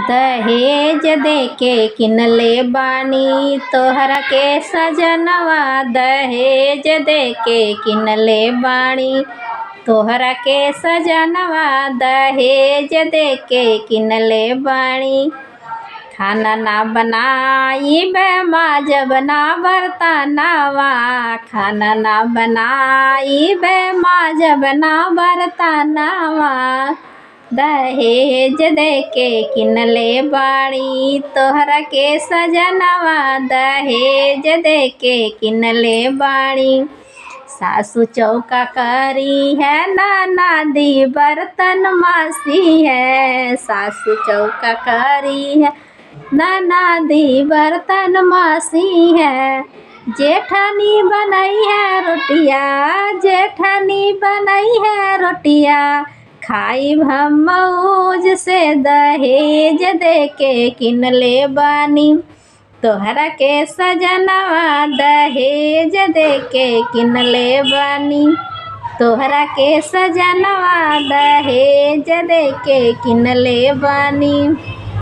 दहेज देके किनले बानी तोहरा के सजनवा। दहेज देके किनले बानी तोहरा के सजनवा। दहेज देके किनले बानी खाना ना बनाई बे माजब ना बर्तनवा। खाना ना बनाई बे माजब ना बर्तनवा। दहेज देके किनले बाड़ी तोहरा के सजनवा। दहेज देके किनले बाड़ी सासू चौका करी है ननदी बर्तन मासी है। सासू चौका करी है ननदी बर्तन मासी है। जेठानी बनई है रोटिया। जेठानी बनई है रोटिया खाई हम मौज से। दहेज देके किनले बानी तोहरा के सजनवा। दहेज देके किनले बानी तोहरा के सजनवा। दहेज देके किनले बानी।